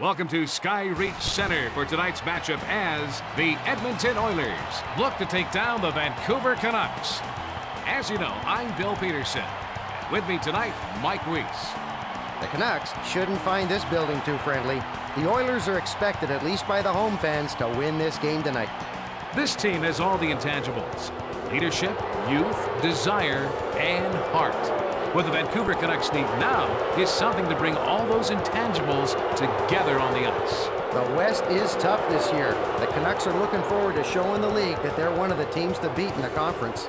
Welcome to Sky Reach Center for tonight's matchup as the Edmonton Oilers look to take down the Vancouver Canucks. As you know, I'm Bill Peterson. And with me tonight, Mike Weiss. The Canucks shouldn't find this building too friendly. The Oilers are expected, at least by the home fans, to win this game tonight. This team has all the intangibles: leadership, youth, desire, and heart. What the Vancouver Canucks need now is something to bring all those intangibles together on the ice. The West is tough this year. The Canucks are looking forward to showing the league that they're one of the teams to beat in the conference.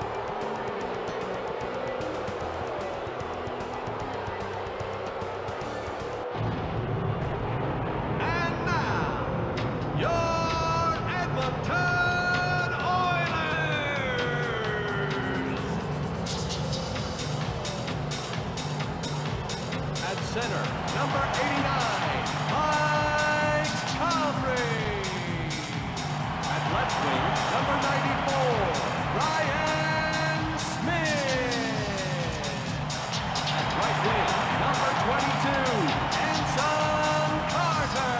And now, your Edmonton Oilers! At center, number 89, Mike Comrie. At left wing, number 94, Ryan Smith. At right wing, number 22, Anson Carter.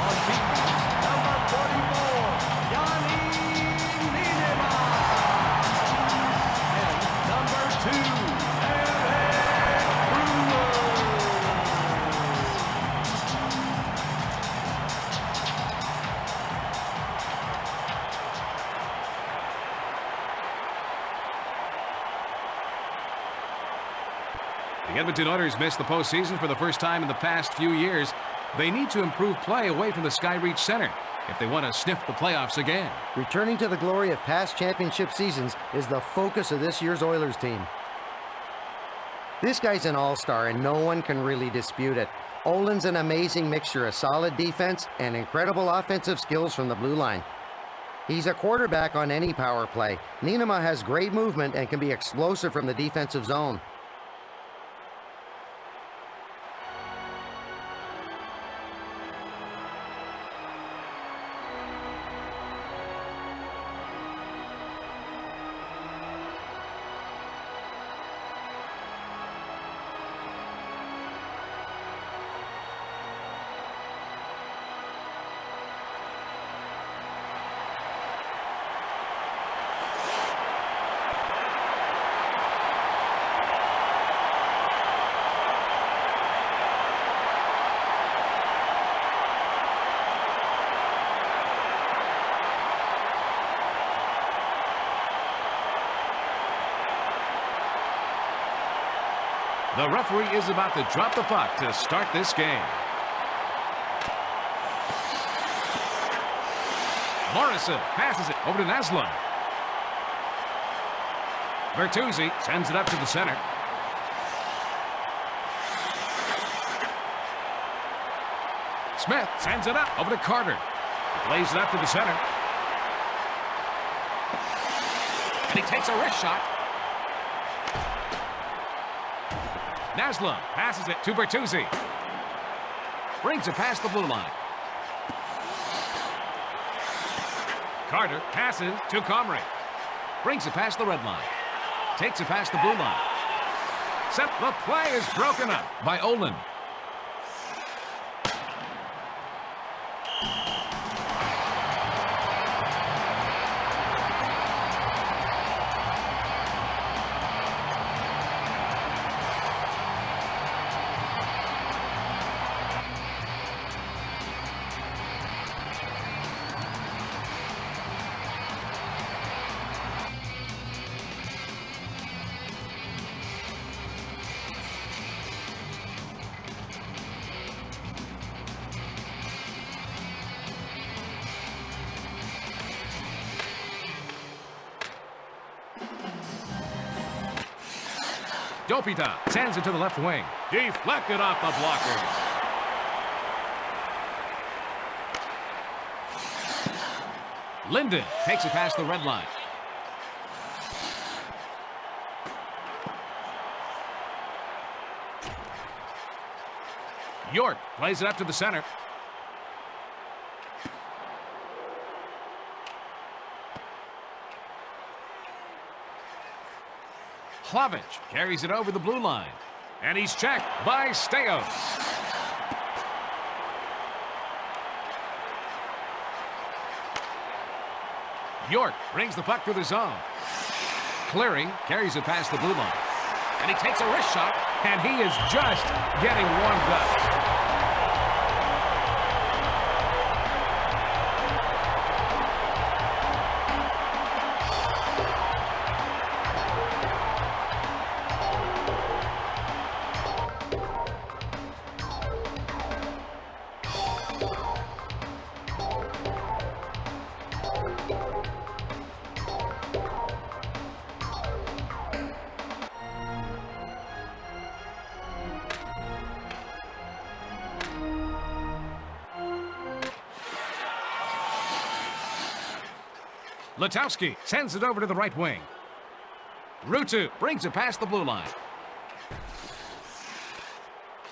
On defense, number 44, Yanni Niederman. And number 2, The Edmonton Oilers missed the postseason for the first time in the past few years. They need to improve play away from the Sky Reach Center if they want to sniff the playoffs again. Returning to the glory of past championship seasons is the focus of this year's Oilers team. This guy's an all-star and no one can really dispute it. Olin's an amazing mixture of solid defense and incredible offensive skills from the blue line. He's a quarterback on any power play. Niederman has great movement and can be explosive from the defensive zone. The referee is about to drop the puck to start this game. Morrison passes it over to Naslund. Bertuzzi sends it up to the center. Smith sends it up over to Carter. Plays it up to the center. And he takes a wrist shot. Naslund passes it to Bertuzzi. Brings it past the blue line. Carter passes to Comrie. Brings it past the red line. Takes it past the blue line. The play is broken up by Olin. Dopita sends it to the left wing. Deflected off the blocker. Linden takes it past the red line. York plays it up to the center. Plavich carries it over the blue line. And he's checked by Steos. York brings the puck through the zone. Clearing, carries it past the blue line. And he takes a wrist shot, and he is just getting warmed up. Letowski sends it over to the right wing. Rutu brings it past the blue line.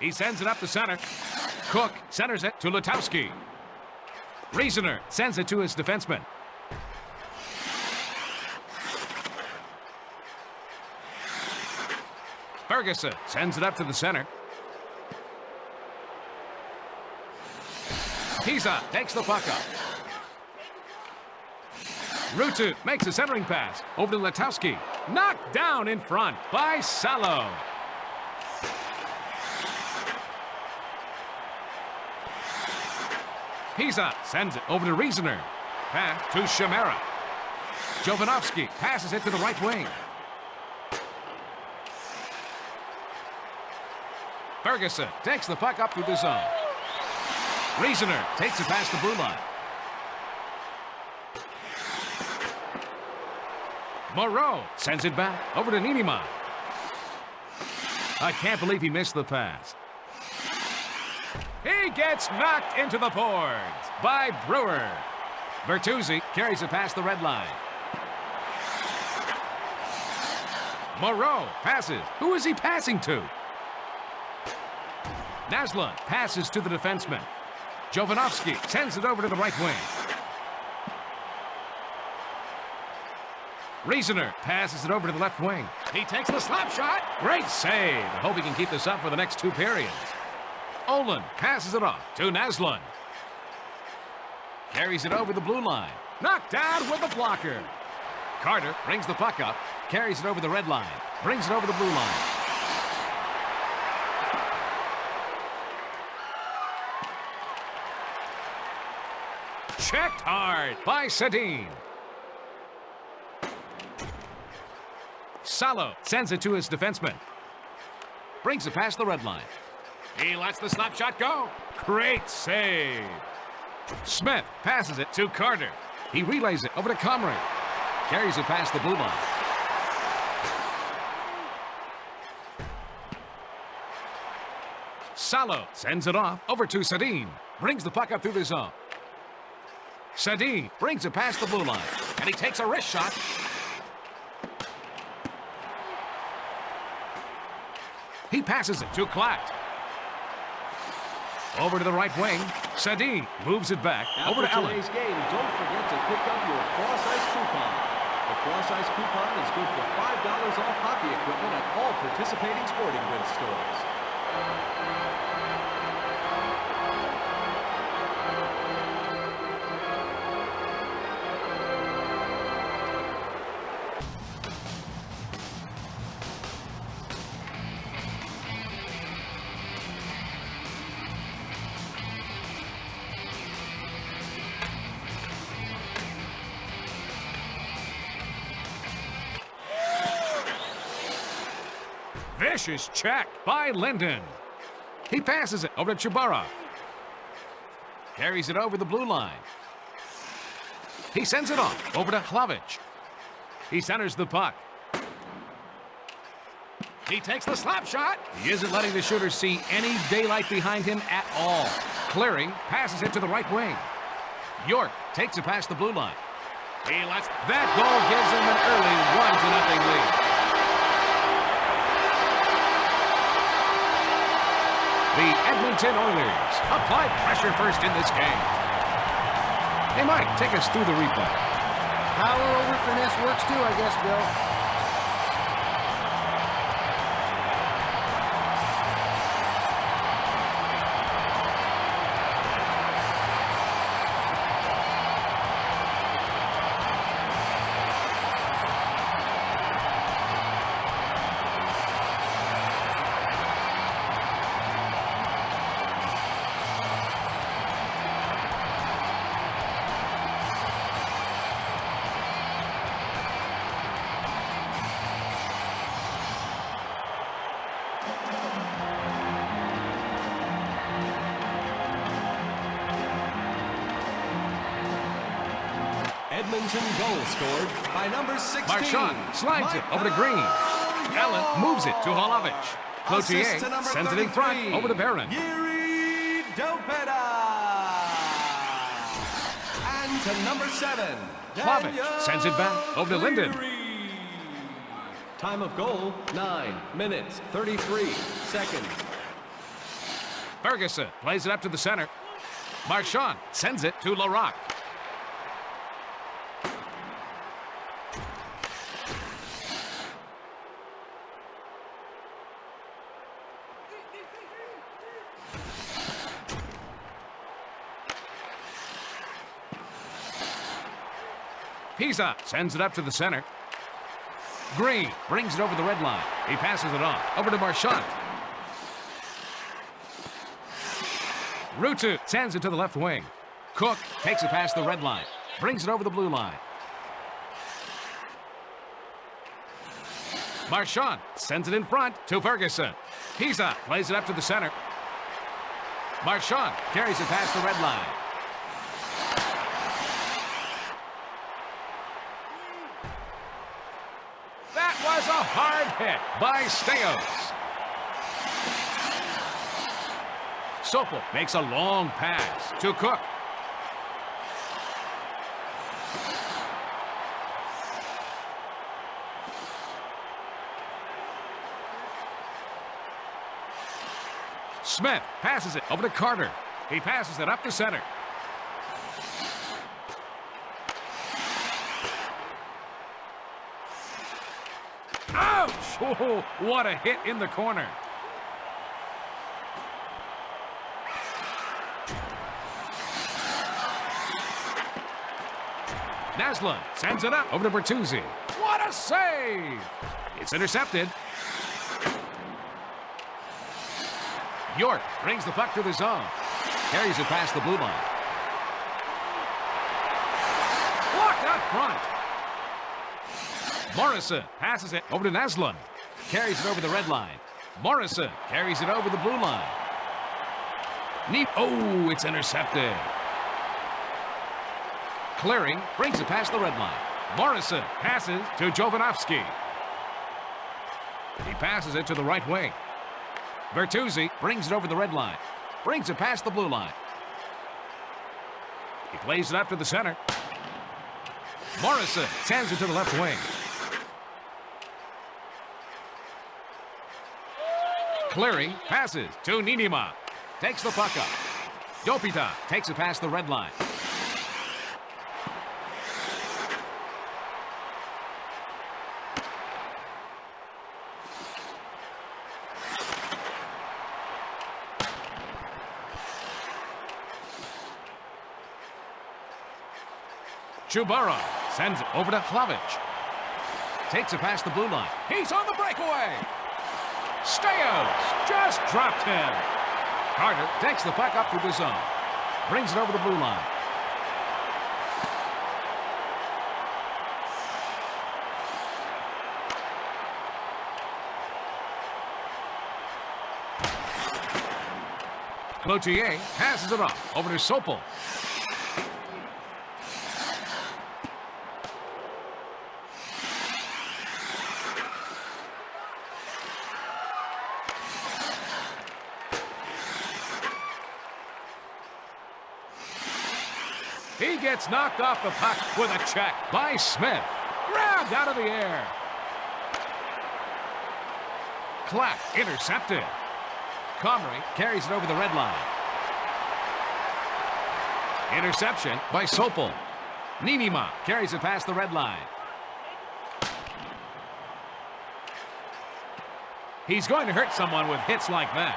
He sends it up the center. Cook centers it to Letowski. Reasoner sends it to his defenseman. Ferguson sends it up to the center. Pisa takes the puck up. Rutu makes a centering pass over to Letowski. Knocked down in front by Salo. Pisa sends it over to Reasoner. Pass to Chimera. Jovanovski passes it to the right wing. Ferguson takes the puck up through the zone. Reasoner takes it past the blue line. Moreau sends it back over to Niinimaa. I can't believe he missed the pass. He gets knocked into the boards by Brewer. Bertuzzi carries it past the red line. Moreau passes. Who is he passing to? Naslund passes to the defenseman. Jovanovski sends it over to the right wing. Reasoner passes it over to the left wing. He takes the slap shot. Great save. I hope he can keep this up for the next 2 periods. Olin passes it off to Naslund. Carries it over the blue line. Knocked down with the blocker. Carter brings the puck up. Carries it over the red line. Brings it over the blue line. Checked hard by Sedin. Salo sends it to his defenseman. Brings it past the red line. He lets the slap shot go. Great save. Smith passes it to Carter. He relays it over to Comrie. Carries it past the blue line. Salo sends it off over to Sedin. Brings the puck up through the zone. Sedin brings it past the blue line. And he takes a wrist shot. He passes it to Klatt. Over to the right wing. Sedin moves it back over to Allen. After today's game, don't forget to pick up your Cross Ice coupon. The Cross Ice coupon is good for $5 off hockey equipment at all participating sporting goods stores. Vicious check by Linden. He passes it over to Chubara. Carries it over the blue line. He sends it off over to Hlavich. He centers the puck. He takes the slap shot. He isn't letting the shooter see any daylight behind him at all. Clearing, passes it to the right wing. York takes it past the blue line. He lets that goal gives him an early 1-0 lead. The Edmonton Oilers apply pressure first in this game. Hey, Mike, take us through the replay. Power over finesse works too, I guess, Bill. Edmonton goal scored by number 16. Marchand slides it over to Green. Allen moves it to Holovich. Cloutier sends it in front over to Barron. Yuri Dopeda. And to number 7. Holovich sends it back over to Linden. Time of goal, 9 minutes, 33 seconds. Ferguson plays it up to the center. Marchand sends it to Larocque. Pisa sends it up to the center. Green brings it over the red line. He passes it on over to Marchand. Rutu sends it to the left wing. Cook takes it past the red line. Brings it over the blue line. Marchand sends it in front to Ferguson. Pisa plays it up to the center. Marchand carries it past the red line. That was a hard hit by Steos. Sopel makes a long pass to Cook. Smith passes it over to Carter. He passes it up the center. Ouch! Oh, what a hit in the corner. Naslund sends it up over to Bertuzzi. What a save! It's intercepted. York brings the puck to the zone. Carries it past the blue line. Blocked out front. Morrison passes it over to Naslund. Carries it over the red line. Morrison carries it over the blue line. Oh, it's intercepted. Clearing brings it past the red line. Morrison passes to Jovanovski. He passes it to the right wing. Bertuzzi brings it over the red line. Brings it past the blue line. He plays it up to the center. Morrison sends it to the left wing. Clearing passes to Niinimaa. Takes the puck up. Dopita takes it past the red line. Chubara sends it over to Holovich. Takes it past the blue line. He's on the breakaway. Steos just dropped him. Carter takes the puck up through the zone. Brings it over the blue line. Cloutier passes it off over to Sopel. He gets knocked off the puck with a check by Smith. Grabbed out of the air. Clack intercepted. Comrie carries it over the red line. Interception by Sopel. Niinimaa carries it past the red line. He's going to hurt someone with hits like that.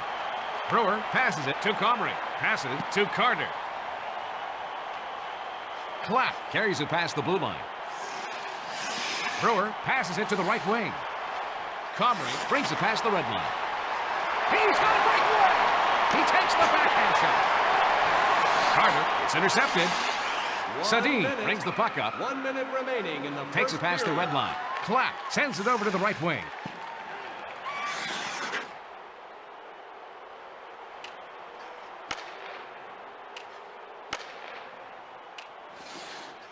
Brewer passes it to Comrie. Passes to Carter. Clack carries it past the blue line. Brewer passes it to the right wing. Comrie brings it past the red line. He's got a breakaway! He takes the backhand shot. Carter, it's intercepted. Sadine brings the puck up. 1 minute remaining in the first Takes it past the red line. Clack sends it over to the right wing.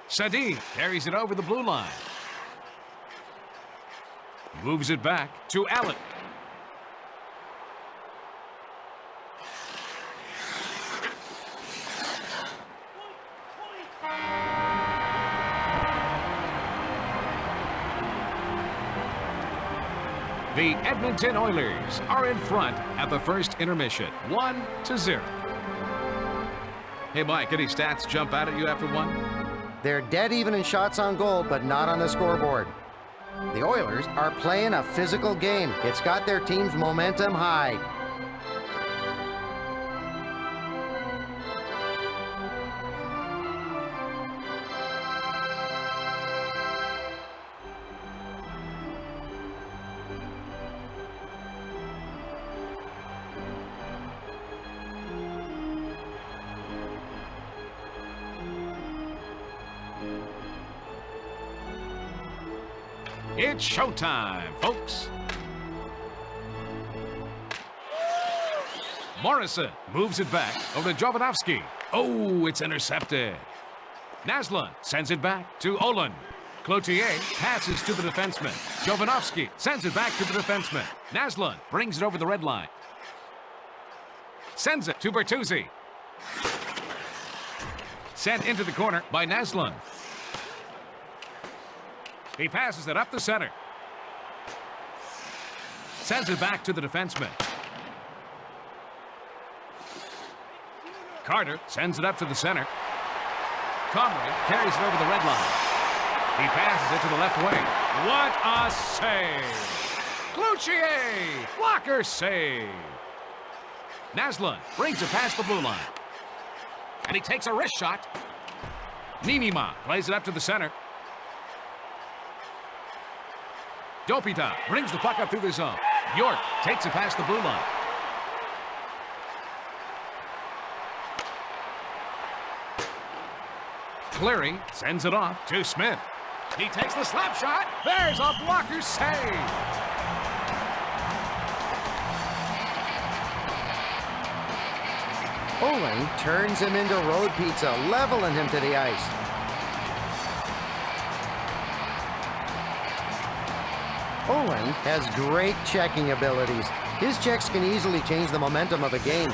Sadine carries it over the blue line. Moves it back to Allen. The Edmonton Oilers are in front at the first intermission, 1-0. Hey, Mike, any stats jump out at you after one? They're dead even in shots on goal, but not on the scoreboard. The Oilers are playing a physical game. It's got their team's momentum high. It's showtime, folks. Morrison moves it back over to Jovanovski. Oh, it's intercepted. Naslund sends it back to Olin. Cloutier passes to the defenseman. Jovanovski sends it back to the defenseman. Naslund brings it over the red line. Sends it to Bertuzzi. Sent into the corner by Naslund. He passes it up the center. Sends it back to the defenseman. Carter sends it up to the center. Comrie carries it over the red line. He passes it to the left wing. What a save! Cloutier! Blocker save! Naslund brings it past the blue line. And he takes a wrist shot. Niinimaa plays it up to the center. Dopita brings the puck up through the zone. York takes it past the blue line. Cleary sends it off to Smith. He takes the slap shot. There's a blocker save. Olin turns him into road pizza, leveling him to the ice. Olin has great checking abilities. His checks can easily change the momentum of a game.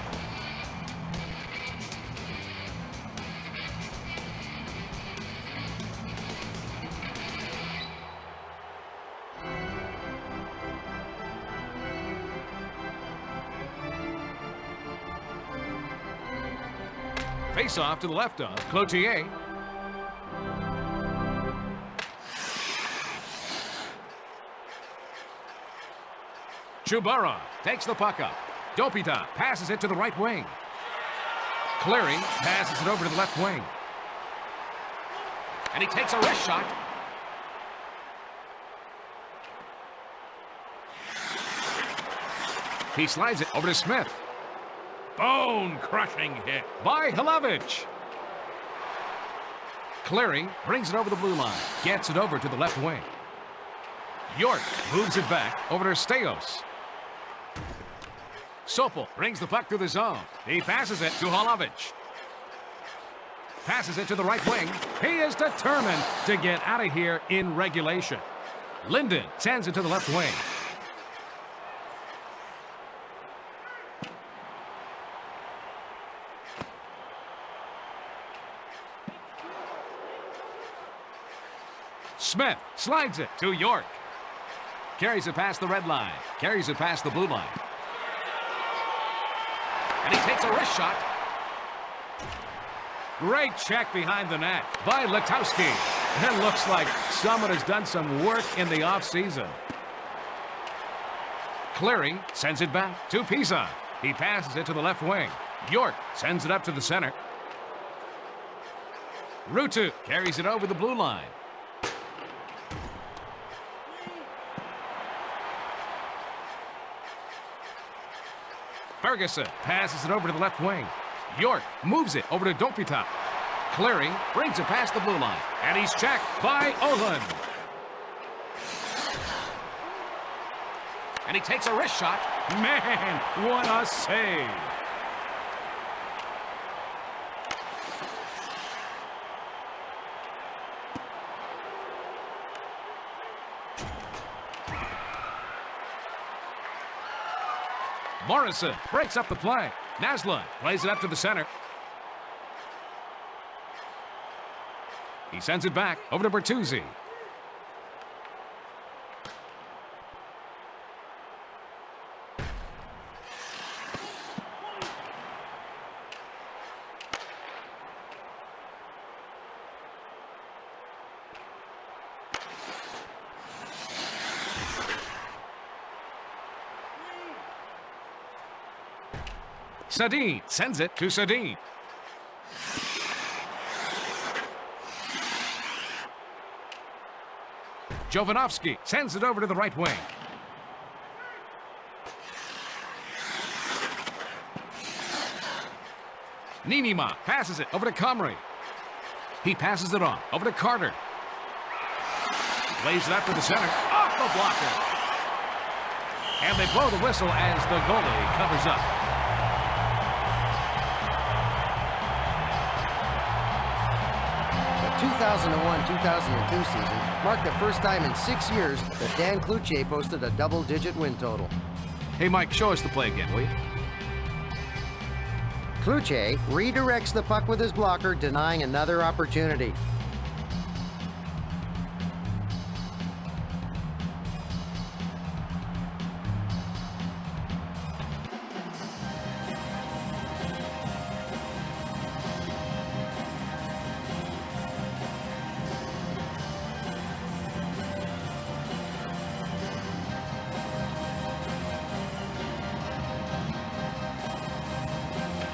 Face off to the left of Cloutier. Chubara takes the puck up. Dopita passes it to the right wing. Cleary passes it over to the left wing. And he takes a wrist shot. He slides it over to Smith. Bone-crushing hit by Hlavich. Cleary brings it over the blue line. Gets it over to the left wing. York moves it back over to Steos. Sopel brings the puck through the zone. He passes it to Hlavich. Passes it to the right wing. He is determined to get out of here in regulation. Linden sends it to the left wing. Smith slides it to York. Carries it past the red line. Carries it past the blue line. And he takes a wrist shot. Great check behind the net by Letowski. It looks like someone has done some work in the offseason. Cleary sends it back to Pisa. He passes it to the left wing. York sends it up to the center. Ruutu carries it over the blue line. Ferguson passes it over to the left wing. York moves it over to Dopita. Cleary brings it past the blue line. And he's checked by Olin. And he takes a wrist shot. Man, what a save. Morrison breaks up the play. Naslund plays it up to the center. He sends it back over to Bertuzzi. Sedin sends it to Sedin. Jovanovski sends it over to the right wing. Niinimaa passes it over to Comrie. He passes it on over to Carter. Lays it out to the center. Off the blocker. And they blow the whistle as the goalie covers up. The 2001-2002 season marked the first time in 6 years that Dan Cloutier posted a double-digit win total. Hey, Mike, show us the play again, will you? Cloutier redirects the puck with his blocker, denying another opportunity.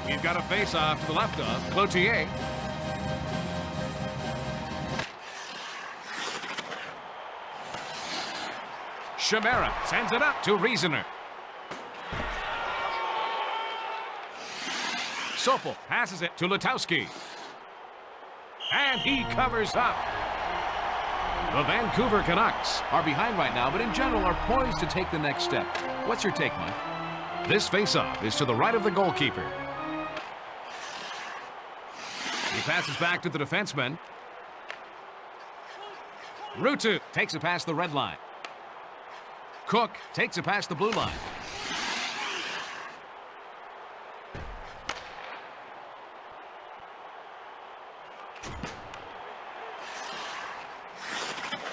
We've got a face-off to the left of Cloutier. Chimera sends it up to Riesener. Sopel passes it to Letowski. And he covers up. The Vancouver Canucks are behind right now, but in general are poised to take the next step. What's your take, Mike? This face-off is to the right of the goalkeeper. He passes back to the defenseman. Ruutu takes it past the red line. Cook takes it past the blue line.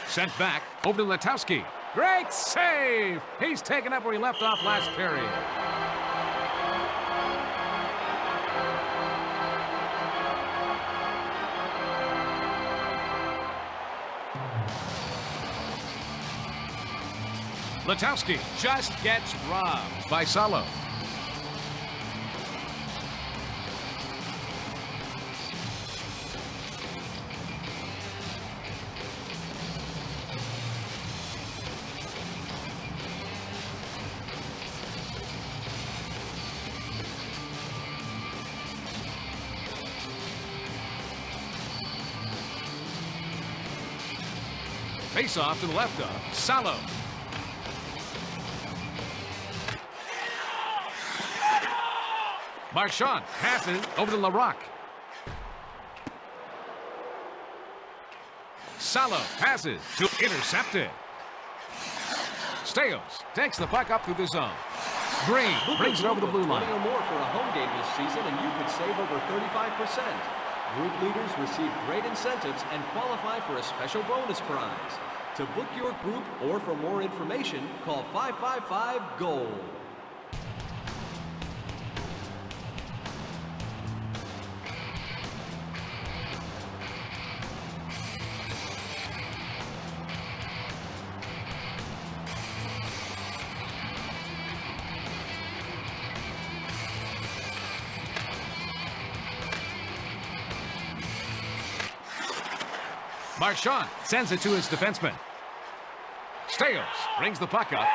Sent back over to Letowski. Great save! He's taken up where he left off last period. Letowski just gets robbed by Salo. Face off to the left of Salo. Marchand passes over to Larocque. Salo passes to intercepted. Steos takes the puck up through the zone. Green brings it over the blue line. 20 or more for a home game this season, and you could save over 35%. Group leaders receive great incentives and qualify for a special bonus prize. To book your group or for more information, call 555-GOAL. Marchand sends it to his defenseman. Steos brings the puck up.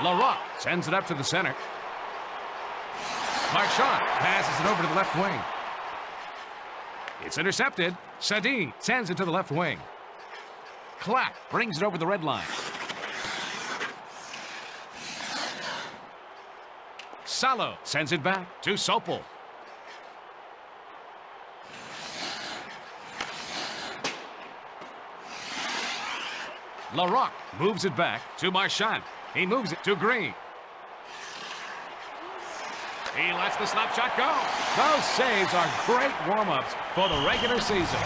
Larocque sends it up to the center. Marchand passes it over to the left wing. It's intercepted. Sedin sends it to the left wing. Clack brings it over the red line. Salo sends it back to Sopel. Larocque moves it back to Marchand. He moves it to Green. He lets the slap shot go. Those saves are great warm-ups for the regular season.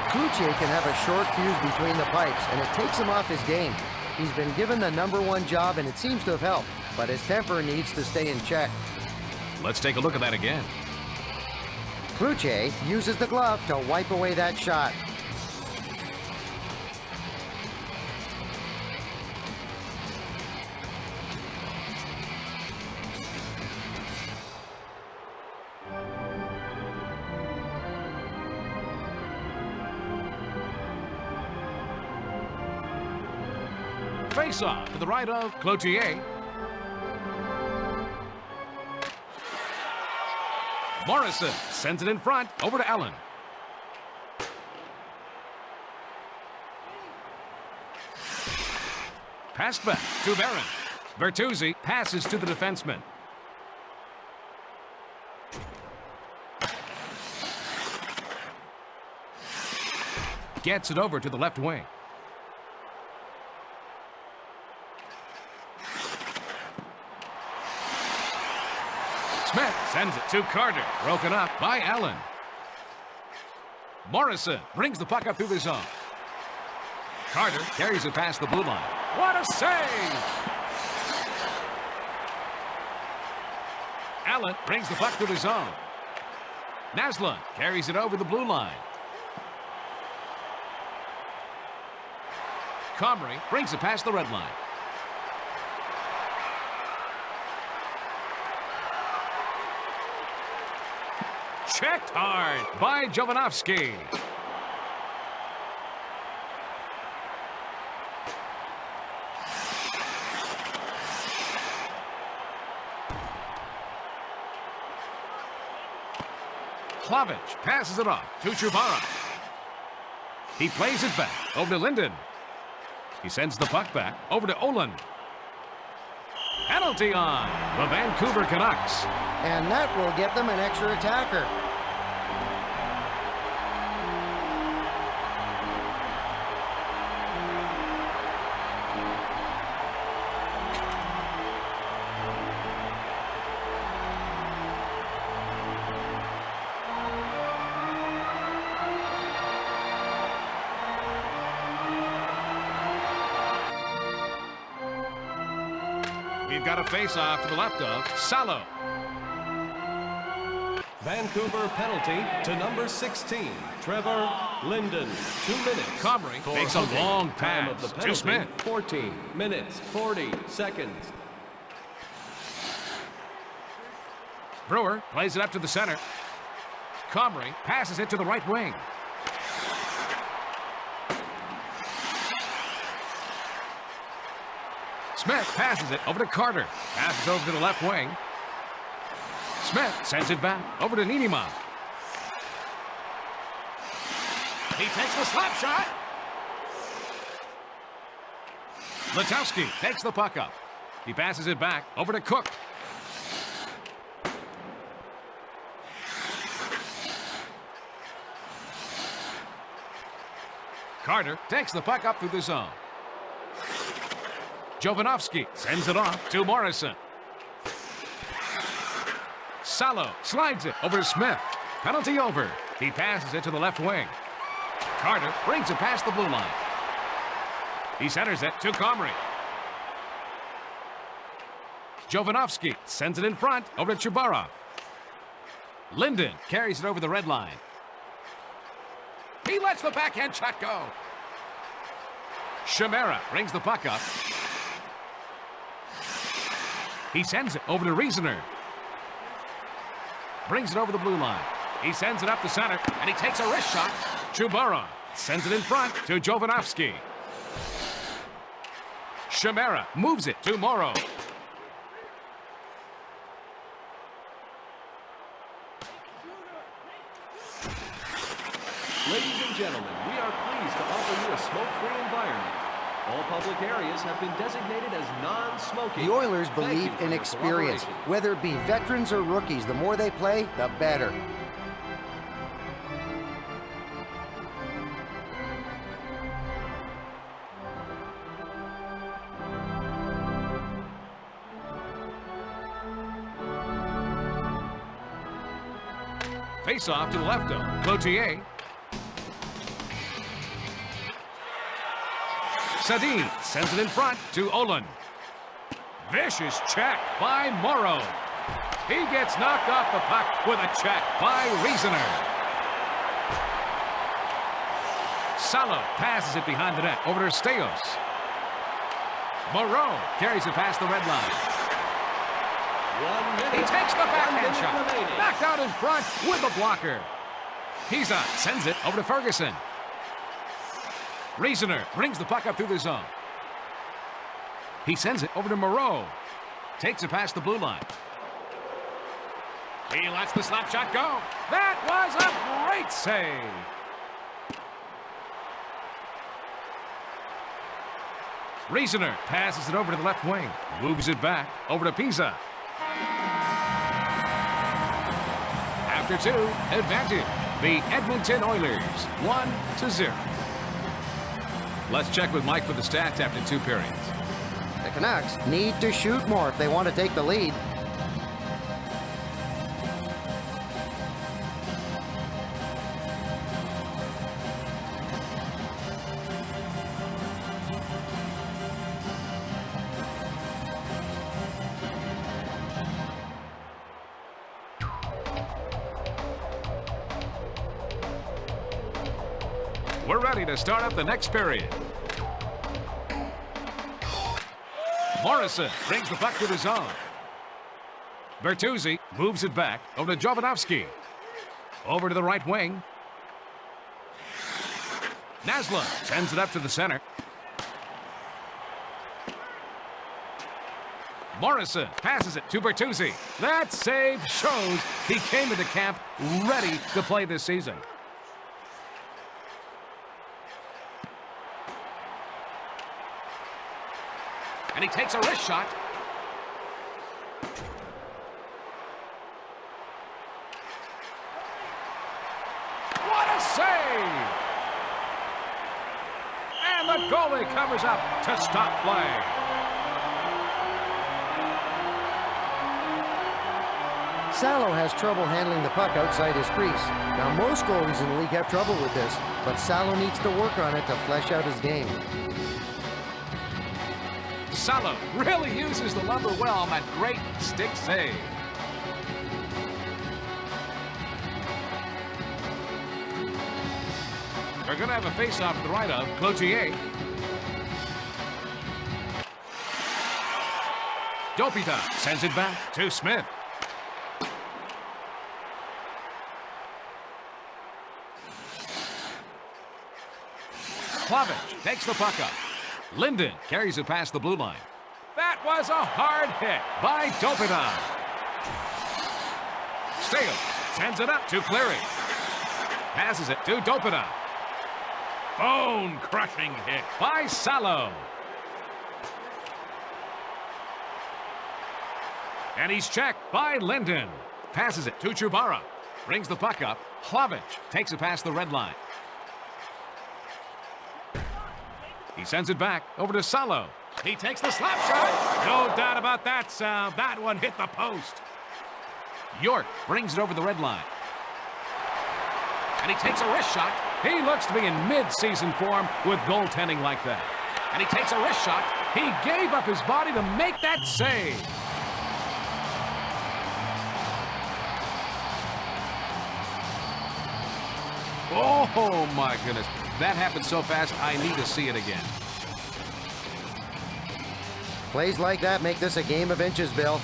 Cloutier can have a short fuse between the pipes, and it takes him off his game. He's been given the #1 job, and it seems to have helped, but his temper needs to stay in check. Let's take a look at that again. Cloutier uses the glove to wipe away that shot. Face-off to the right of Cloutier. Morrison sends it in front over to Allen. Passed back to Barron. Bertuzzi passes to the defenseman. Gets it over to the left wing. Smith sends it to Carter. Broken up by Allen. Morrison brings the puck up through the zone. Carter carries it past the blue line. What a save! Allen brings the puck through the zone. Naslund carries it over the blue line. Comrie brings it past the red line. Checked hard by Jovanovski. Plavich passes it off to Chubara. He plays it back over to Linden. He sends the puck back over to Olin. Penalty on the Vancouver Canucks. And that will get them an extra attacker. We've got a face-off to the left of Salo. Vancouver penalty to number 16, Trevor Linden. 2 minutes. Comrie for makes a hooking. long Time of pass the to penalty, Smith. 14 minutes, 40 seconds. Brewer plays it up to the center. Comrie passes it to the right wing. Smith passes it over to Carter. Passes over to the left wing. Smith sends it back over to Niinimaa. He takes the slap shot. Letowski takes the puck up. He passes it back over to Cook. Carter takes the puck up through the zone. Jovanovski sends it off to Morrison. Salo slides it over to Smith. Penalty over. He passes it to the left wing. Carter brings it past the blue line. He centers it to Comrie. Jovanovski sends it in front over to Chubara. Linden carries it over the red line. He lets the backhand shot go. Chimera brings the puck up. He sends it over to Riesener. Brings it over the blue line. He sends it up the center, and he takes a wrist shot. Chubara sends it in front to Jovanovski. Chimera moves it to Morrow. Ladies and gentlemen, we are pleased to offer you a smoke-free environment. All public areas have been designated as non-smoking. The Oilers Thank you believe for in your experience. cooperation. Whether it be veterans or rookies, the more they play, the better. Face-off to the left of Cloutier. Sadine sends it in front to Olin. Vicious check by Morrow. He gets knocked off the puck with a check by Reasoner. Salo passes it behind the net over to Steos. Moreau carries it past the red line. 1 minute. He takes the backhand 1 minute shot. remaining. Knocked out in front with a blocker. Pisa sends it over to Ferguson. Reasoner brings the puck up through the zone. He sends it over to Moreau. Takes it past the blue line. He lets the slap shot go. That was a great save. Reasoner passes it over to the left wing. Moves it back over to Pisa. After two, advantage. The Edmonton Oilers, 1-0. Let's check with Mike for the stats after 2 periods. The Canucks need to shoot more if they want to take the lead. We're ready to start up the next period. Morrison brings the puck to the zone. Bertuzzi moves it back over to Jovanovski. Over to the right wing. Nasla sends it up to the center. Morrison passes it to Bertuzzi. That save shows he came into camp ready to play this season. And he takes a wrist shot. What a save! And the goalie covers up to stop play. Salo has trouble handling the puck outside his crease. Now, most goalies in the league have trouble with this, but Salo needs to work on it to flesh out his game. Salo really uses the lumber well on that great stick save. We're going to have a face-off to the right of Cloutier. Dopita sends it back to Smith. Plavich takes the puck up. Linden carries it past the blue line. That was a hard hit by Dopita. Steele sends it up to Cleary. Passes it to Dopita. Bone-crushing hit by Salo. And he's checked by Linden. Passes it to Chubara. Brings the puck up. Plavich takes it past the red line. He sends it back over to Salo. He takes the slap shot. No doubt about that, Sal. That one hit the post. York brings it over the red line. And he takes a wrist shot. He looks to be in mid-season form with goaltending like that. And he takes a wrist shot. He gave up his body to make that save. Oh, my goodness. That happened so fast, I need to see it again. Plays like that make this a game of inches, Bill.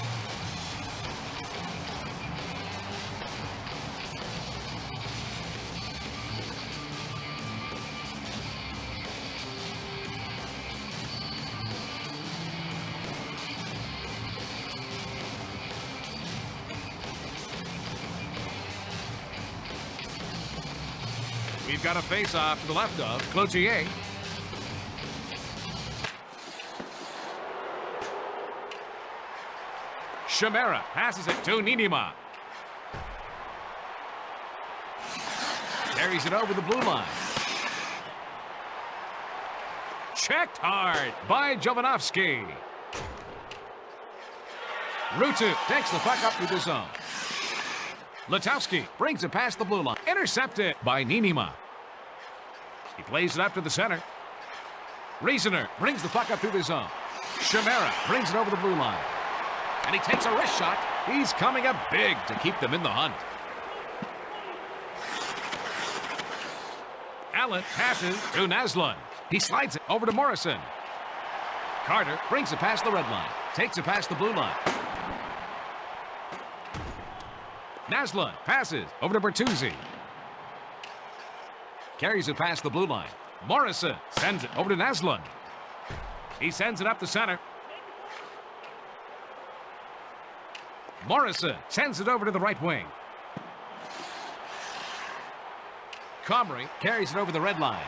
We've got a face-off to the left of Cloutier. Chimera passes it to Ninima. Carries it over the blue line. Checked hard by Jovanovski. Rutu takes the puck up to the zone. Letowski brings it past the blue line. Intercepted by Ninima. He plays it up to the center. Reasoner brings the puck up through the zone. Chimera brings it over the blue line. And he takes a wrist shot. He's coming up big to keep them in the hunt. Allen passes to Naslund. He slides it over to Morrison. Carter brings it past the red line. Takes it past the blue line. Naslund passes over to Bertuzzi. Carries it past the blue line. Morrison sends it over to Naslund. He sends it up the center. Morrison sends it over to the right wing. Comrie carries it over the red line.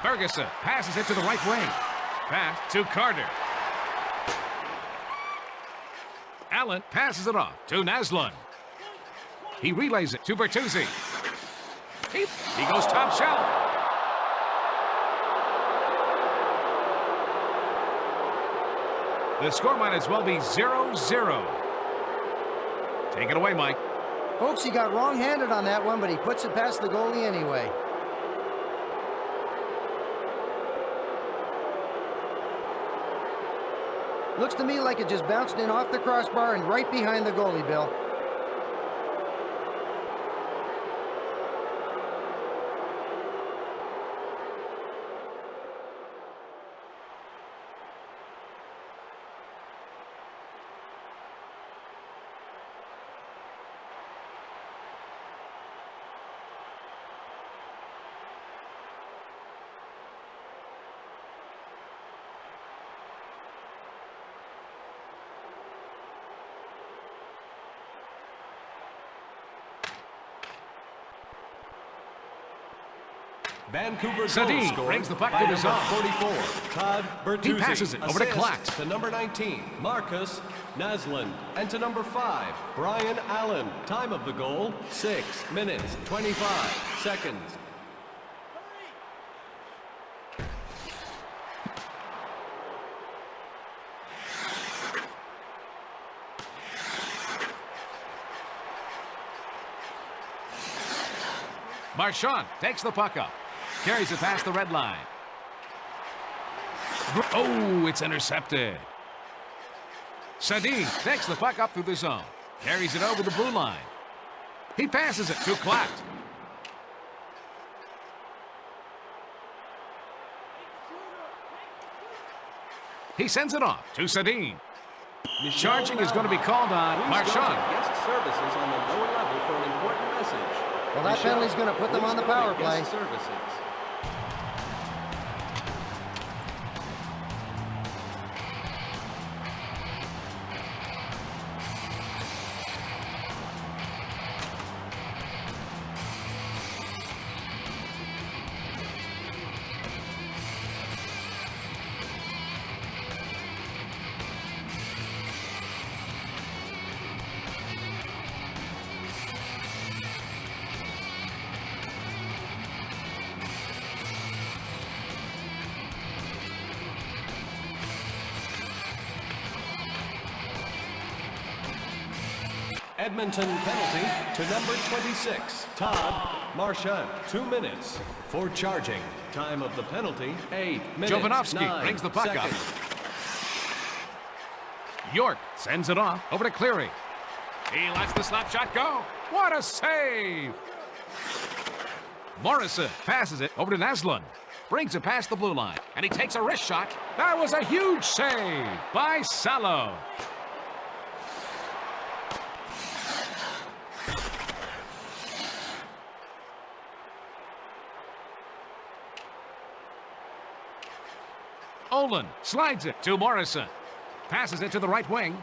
Ferguson passes it to the right wing. Pass to Carter. Allen passes it off to Naslund. He relays it to Bertuzzi. He goes top shelf. The score might as well be 0-0. Take it away, Mike. Folks, he got wrong-handed on that one, but he puts it past the goalie anyway. Looks to me like it just bounced in off the crossbar and right behind the goalie, Bill. Vancouver Sadine goal brings the puck by to the number zone. 44, Todd Bertuzzi. He passes it over to Assist Klax. to number 19, Marcus Naslund. And to number 5, Brian Allen. Time of the goal, 6 minutes, 25 seconds. Marchand takes the puck up. Carries it past the red line. Oh, it's intercepted. Sadine takes the puck up through the zone. Carries it over the blue line. He passes it to Klatt. He sends it off to Sadine. Charging is going to be called on Marchand. Guest services on the lower level for an important message. Well, that penalty's going to put them on the power play. Guest services. Edmonton penalty to number 26, Todd Marchand. 2 minutes for charging. Time of the penalty, 8 minutes, Jovanovski 9 brings the puck seconds. up. York sends it off over to Cleary. He lets the slap shot go. What a save! Morrison passes it over to Naslund. Brings it past the blue line, and he takes a wrist shot. That was a huge save by Salo. Olin slides it to Morrison. Passes it to the right wing.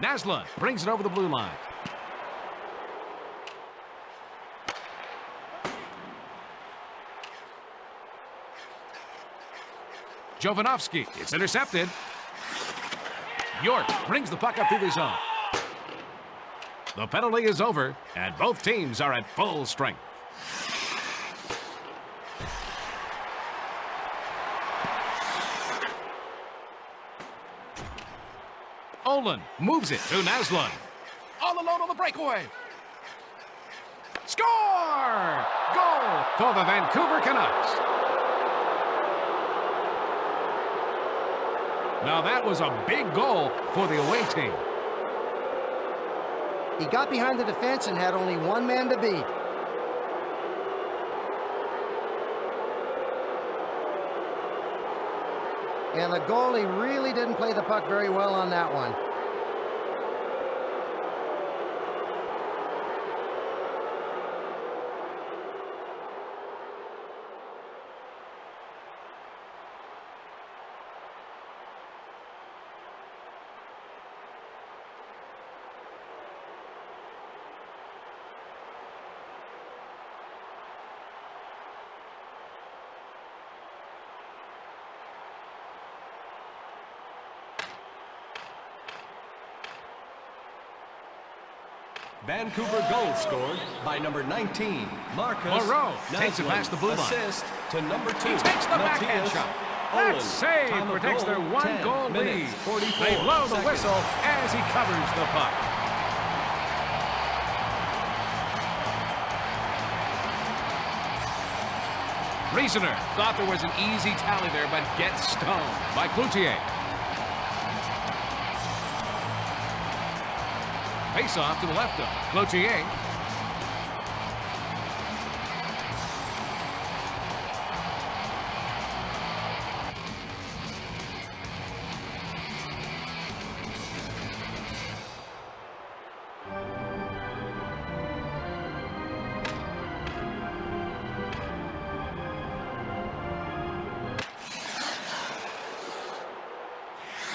Naslund brings it over the blue line. Jovanovski, it's intercepted. York brings the puck up through the zone. The penalty is over, and both teams are at full strength. Olin moves it to Naslund. All alone on the breakaway. Score! Goal for the Vancouver Canucks. Now that was a big goal for the away team. He got behind the defense and had only one man to beat. And the goalie really didn't play the puck very well on that one. Vancouver goal scored by number 19, Marcus Moreau takes it Naslund. past the blue line. Assist to number 2, He takes the backhand Matthias shot. Olin. That save Time of protects their goal, 1-goal 10 lead. minutes, 44 They blow the seconds. whistle as he covers the puck. Riesener thought there was an easy tally there, but gets stoned by Cloutier. Face off to the left of Cloutier.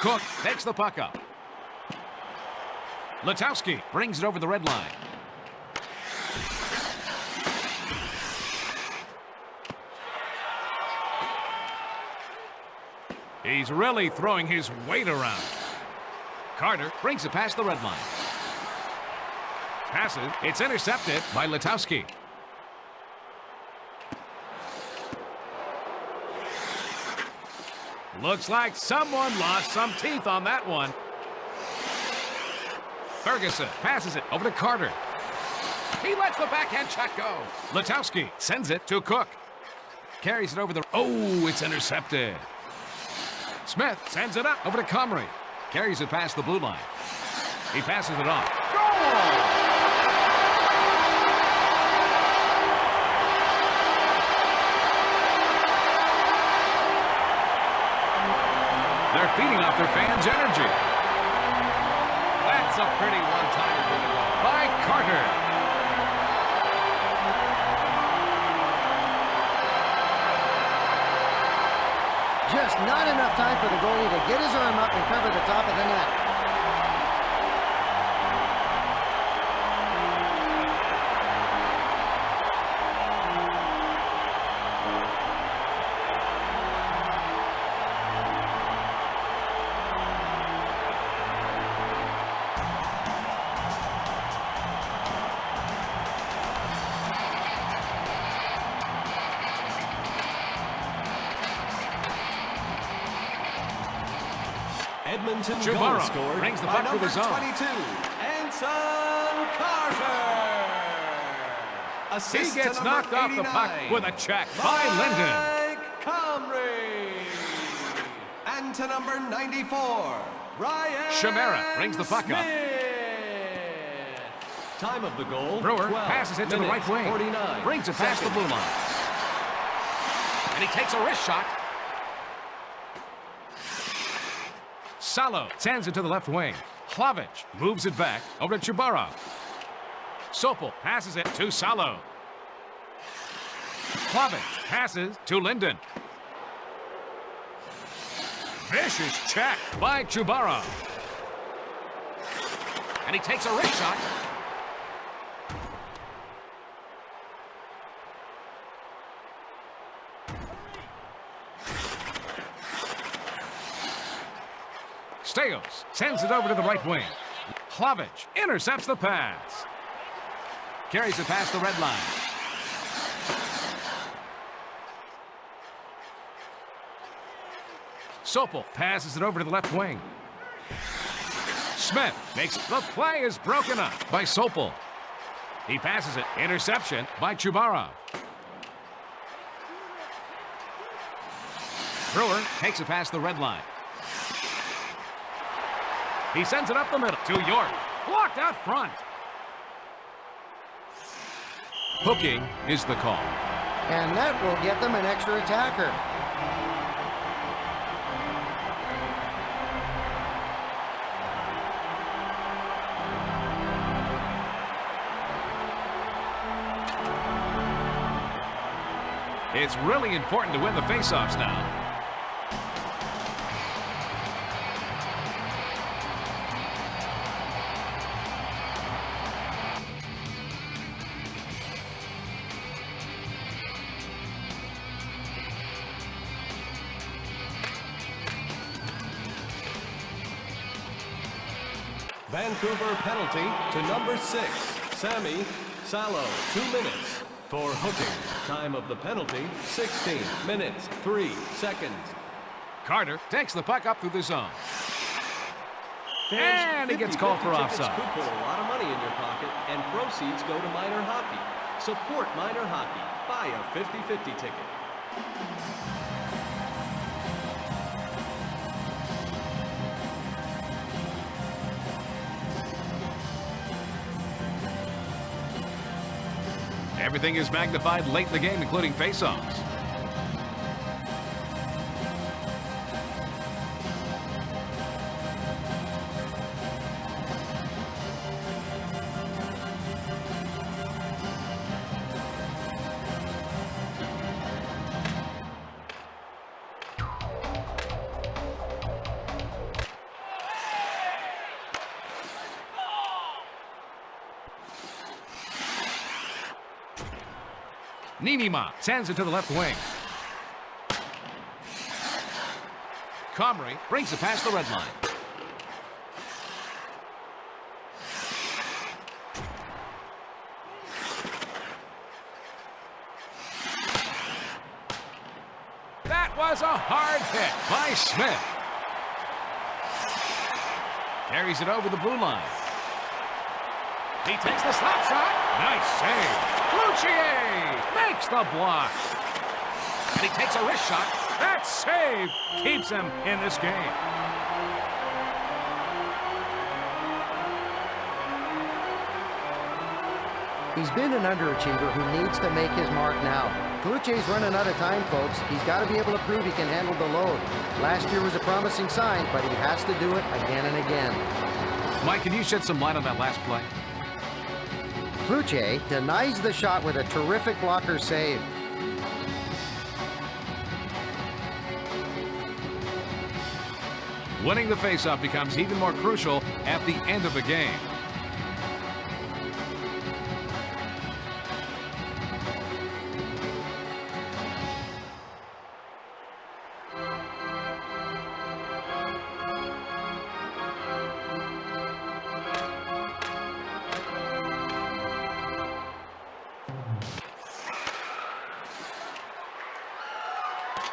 Cook takes the puck up. Letowski brings it over the red line. He's really throwing his weight around. Carter brings it past the red line. Passes. It's intercepted by Letowski. Looks like someone lost some teeth on that one. Ferguson passes it over to Carter. He lets the backhand shot go. Letowski sends it to Cook. Carries it over the... Oh, it's intercepted. Smith sends it up over to Comrie. Carries it past the blue line. He passes it off. Goal! They're feeding off their fans' energy. That's a pretty one-timer by Carter. Just not enough time for the goalie to get his arm up and cover the top of the net. Edmonton goal Jabara scored brings the by puck to the number zone. 22, Anson Carter. Assist He gets to knocked off the puck 89, with a check by Linden. Mike Comrie. And to number 94, Ryan Chimera brings the puck up. Smith. Time of the goal, Brewer 12 passes it to the right minutes, wing. 49 Brings it past the seconds. blue line. And he takes a wrist shot. Salo sends it to the left wing. Hlavic moves it back over to Chubara. Sopel passes it to Salo. Hlavic passes to Linden. Vicious check by Chubara. And he takes a wrist shot. Steos sends it over to the right wing. Hlavic intercepts the pass. Carries it past the red line. Sopel passes it over to the left wing. Smith makes the play is broken up by Sopel. He passes it. Interception by Chubarov. Brewer takes it past the red line. He sends it up the middle to York. Blocked out front. Hooking is the call. And that will get them an extra attacker. It's really important to win the faceoffs now. Vancouver penalty to number 6, Sammy Salo, 2 minutes. For hooking, time of the penalty, 16 minutes, 3 seconds. Carter takes the puck up through the zone. And he gets called for offside. Could put a lot of money in your pocket, and proceeds go to minor hockey. Support minor hockey. Buy a 50-50 ticket. Everything is magnified late in the game, including faceoffs. Niinimaa sends it to the left wing. Comrie brings it past the red line. That was a hard hit by Smith. Carries it over the blue line. He takes the slap shot. Nice save. Cloutier makes the block. And he takes a wrist shot. That save keeps him in this game. He's been an underachiever who needs to make his mark now. Cloutier's running out of time, folks. He's got to be able to prove he can handle the load. Last year was a promising sign, but he has to do it again and again. Mike, can you shed some light on that last play? Cloutier denies the shot with a terrific blocker save. Winning the faceoff becomes even more crucial at the end of the game.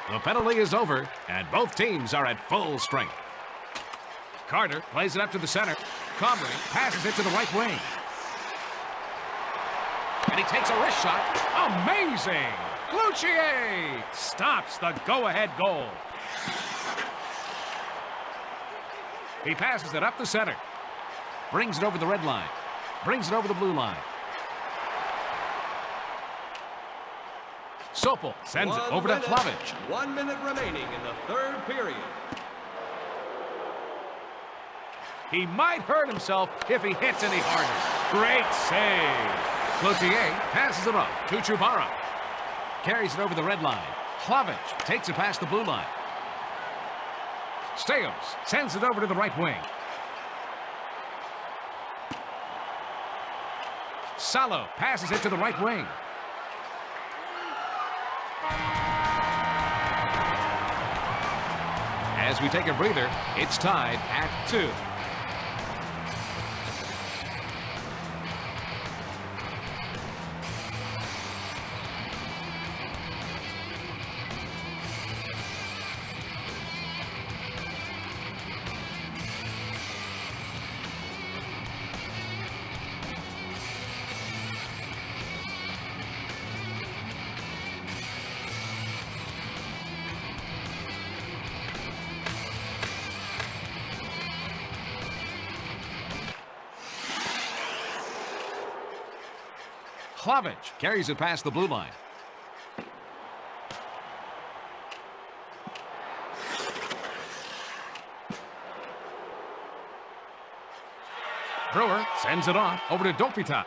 The penalty is over, and both teams are at full strength. Carter plays it up to the center. Comrie passes it to the right wing. And he takes a wrist shot. Amazing! Cloutier stops the go-ahead goal. He passes it up the center. Brings it over the red line. Brings it over the blue line. Sopel sends it over to Plavich. 1 minute remaining in the third period. He might hurt himself if he hits any harder. Great save. Cloutier passes it off to Chubarov. Carries it over the red line. Plavich takes it past the blue line. Steos sends it over to the right wing. Salo passes it to the right wing. As we take a breather, it's tied at 2. Clavich carries it past the blue line. Brewer sends it off over to Dopita.